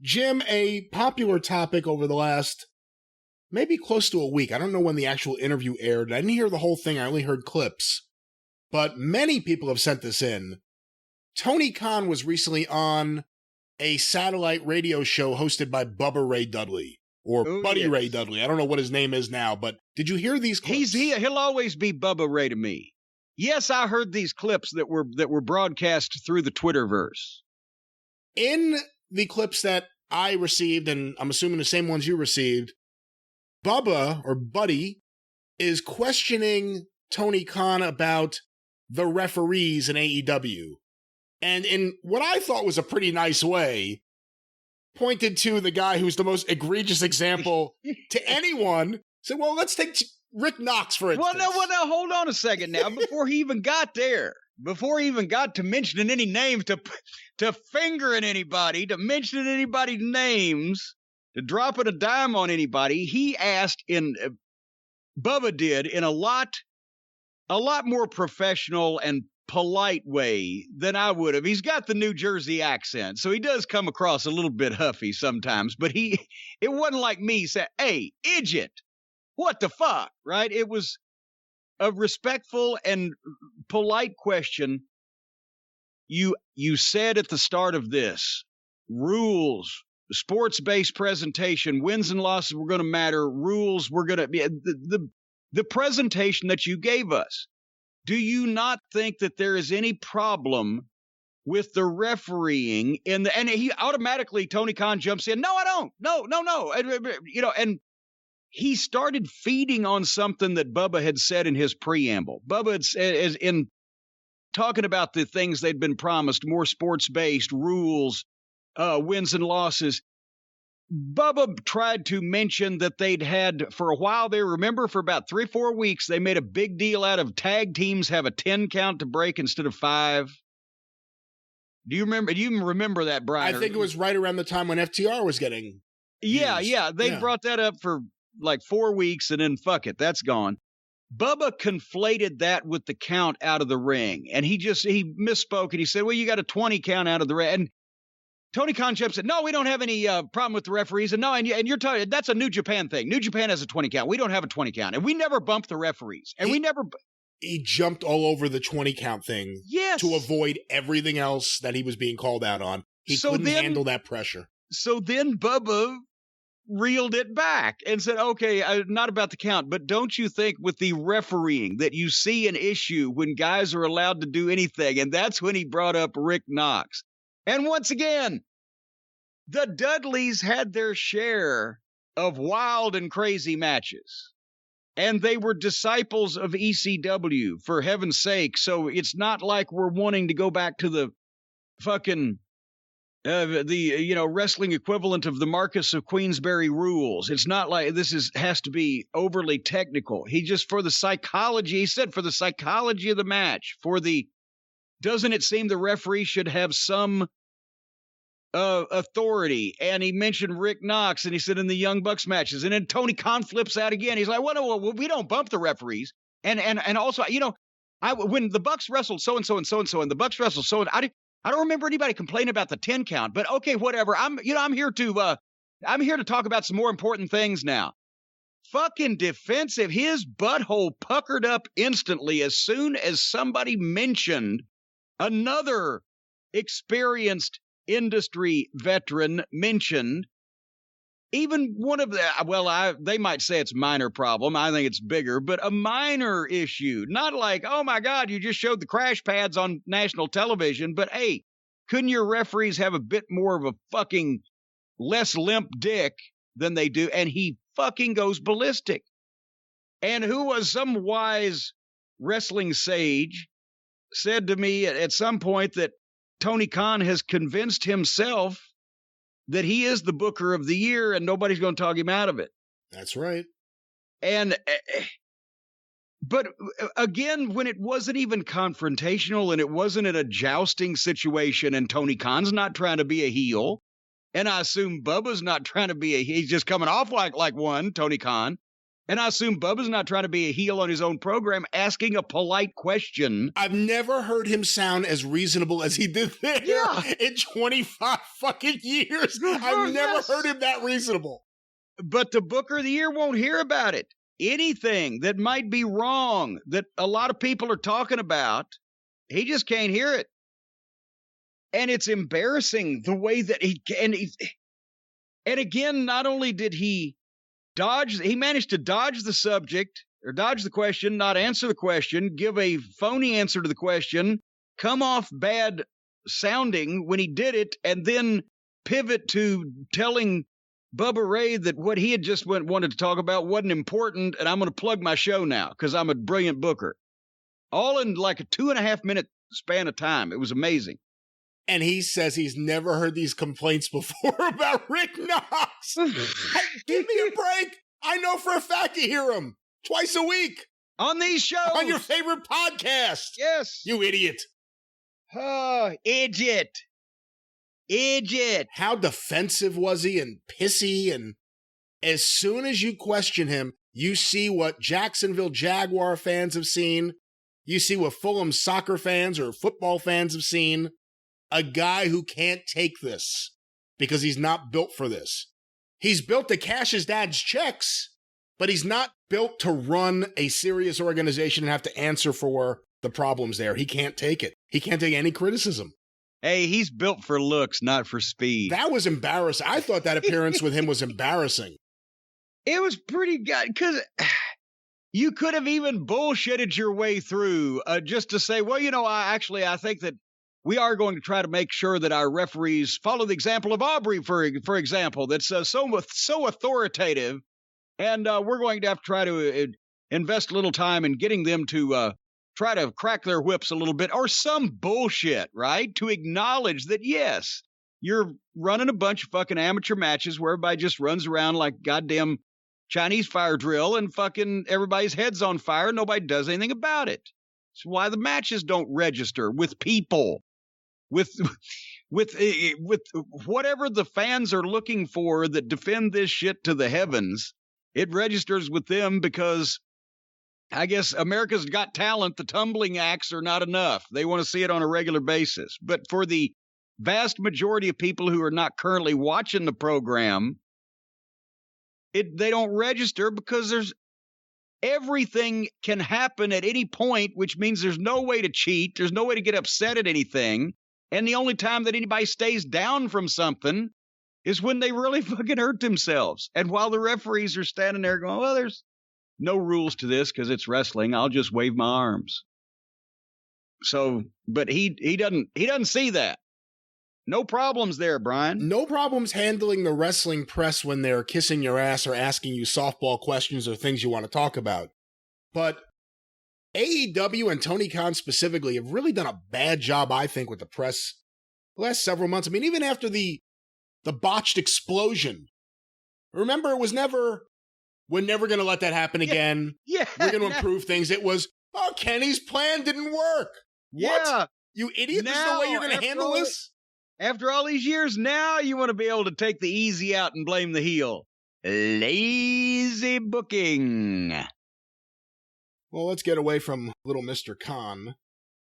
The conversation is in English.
Jim, a popular topic over the last maybe close to a week. I don't know when the actual interview aired. I didn't hear the whole thing. I only heard clips. But many people have sent this in. Tony Khan was recently on a satellite radio show hosted by Bubba Ray Dudley. Or Buddy Ray Dudley. I don't know what his name is now, but did you hear these clips? He'll always be Bubba Ray to me. Yes, I heard these clips that were broadcast through the Twitterverse. In the clips that I received, and I'm assuming the same ones you received, Bubba, or Buddy, is questioning Tony Khan about the referees in AEW. And in what I thought was a pretty nice way, pointed to the guy who's the most egregious example to anyone. Said, well, let's take Rick Knox, for instance. Well, no, hold on a second now. Before he even got there, before he even got to mentioning any names, to fingering anybody, to mentioning anybody's names, to dropping a dime on anybody, he asked Bubba did in a lot more professional and polite way than I would have. He's got the New Jersey accent, so he does come across a little bit huffy sometimes, but it wasn't like me saying, hey, idiot, what the fuck, right? It was a respectful and polite question. You said at the start of this, rules, sports-based presentation, wins and losses were going to matter, rules were going to be the presentation that you gave us. Do you not think that there is any problem with the refereeing and he automatically, Tony Khan jumps in. No, I don't. No. And he started feeding on something that Bubba had said in his preamble. Bubba had said, in talking about the things they'd been promised, more sports-based rules, wins and losses. Bubba tried to mention that they'd had, for a while there, remember, for about 3-4 weeks, they made a big deal out of tag teams have a 10 count to break instead of 5. Do you remember that, Brian? I think it was right around the time when FTR was getting used. Yeah. They brought that up for like 4 weeks, and then fuck it, that's gone. Bubba conflated that with the count out of the ring, and he misspoke, and he said, well, you got a 20 count out of the ring. And Tony Khan said, no, we don't have any problem with the referees. And you're talking, that's a New Japan thing. New Japan has a 20 count. We don't have a 20 count. And we never bump the referees. And he jumped all over the 20 count thing. Yes. To avoid everything else that he was being called out on. He couldn't handle that pressure. So then Bubba reeled it back and said, okay, not about the count, but don't you think with the refereeing that you see an issue when guys are allowed to do anything? And that's when he brought up Rick Knox. And once again, the Dudleys had their share of wild and crazy matches. And they were disciples of ECW, for heaven's sake. So it's not like we're wanting to go back to the fucking, wrestling equivalent of the Marcus of Queensberry rules. It's not like has to be overly technical. He said for the psychology of the match, doesn't it seem the referee should have some authority? And he mentioned Rick Knox, and he said in the Young Bucks matches, and then Tony Khan flips out again. He's like, well, we don't bump the referees. And also, when the Bucks wrestled so-and-so and so-and-so, and the Bucks wrestled I don't remember anybody complaining about the 10 count, but okay, whatever. I'm here to talk about some more important things now. Fucking defensive. His butthole puckered up instantly as soon as somebody mentioned another experienced industry veteran mentioned even one of they might say it's a minor problem. I think it's bigger, but a minor issue. Not like, oh my God, you just showed the crash pads on national television, but hey, couldn't your referees have a bit more of a fucking less limp dick than they do? And he fucking goes ballistic. And who was some wise wrestling sage said to me at some point that Tony Khan has convinced himself that he is the Booker of the Year and nobody's going to talk him out of it. That's right. But again, when it wasn't even confrontational and it wasn't in a jousting situation, and Tony Khan's not trying to be a heel, and I assume Bubba's not trying to be he's just coming off like one, Tony Khan. And I assume Bubba's not trying to be a heel on his own program, asking a polite question. I've never heard him sound as reasonable as he did there in 25 fucking years. I've never heard him that reasonable. But the Booker of the Year won't hear about it. Anything that might be wrong, that a lot of people are talking about, he just can't hear it. And it's embarrassing the way that and again, not only did he managed to dodge the subject, or dodge the question, not answer the question, give a phony answer to the question, come off bad sounding when he did it, and then pivot to telling Bubba Ray that what he had just wanted to talk about wasn't important, and I'm going to plug my show now because I'm a brilliant booker. All in like a 2.5 minute span of time. It was amazing. And he says he's never heard these complaints before about Rick Knox. Hey, give me a break. I know for a fact you hear him twice a week. On these shows. On your favorite podcast. Yes. You idiot. Oh, idiot. Idiot. How defensive was he and pissy? And as soon as you question him, you see what Jacksonville Jaguar fans have seen. You see what Fulham soccer fans or football fans have seen. A guy who can't take this because he's not built for this. He's built to cash his dad's checks, but he's not built to run a serious organization and have to answer for the problems there. He can't take it. He can't take any criticism. Hey, he's built for looks, not for speed. That was embarrassing. I thought that appearance with him was embarrassing. It was pretty good because you could have even bullshitted your way through just to say, well, I think that we are going to try to make sure that our referees follow the example of Aubrey, for example, that's so authoritative. And we're going to have to try to invest a little time in getting them to try to crack their whips a little bit or some bullshit, right? To acknowledge that, yes, you're running a bunch of fucking amateur matches where everybody just runs around like goddamn Chinese fire drill and fucking everybody's head's on fire and nobody does anything about it. It's why the matches don't register with people. With whatever the fans are looking for that defend this shit to the heavens, it registers with them because I guess America's Got Talent, the tumbling acts are not enough. They want to see it on a regular basis. But for the vast majority of people who are not currently watching the program, they don't register because everything can happen at any point, which means there's no way to cheat. There's no way to get upset at anything. And the only time that anybody stays down from something is when they really fucking hurt themselves. And while the referees are standing there going, well, there's no rules to this because it's wrestling. I'll just wave my arms. So, but he doesn't see that. No problems there, Brian. No problems handling the wrestling press when they're kissing your ass or asking you softball questions or things you want to talk about. But AEW and Tony Khan specifically have really done a bad job, I think, with the press the last several months. I mean, even after the botched explosion. Remember, it was never, we're never going to let that happen again. Yeah. We're going to improve things. It was, oh, Kenny's plan didn't work. What? Yeah. You idiot, there's no way you're going to handle this? After all these years, now you want to be able to take the easy out and blame the heel. Lazy booking. Well, let's get away from little Mr. Khan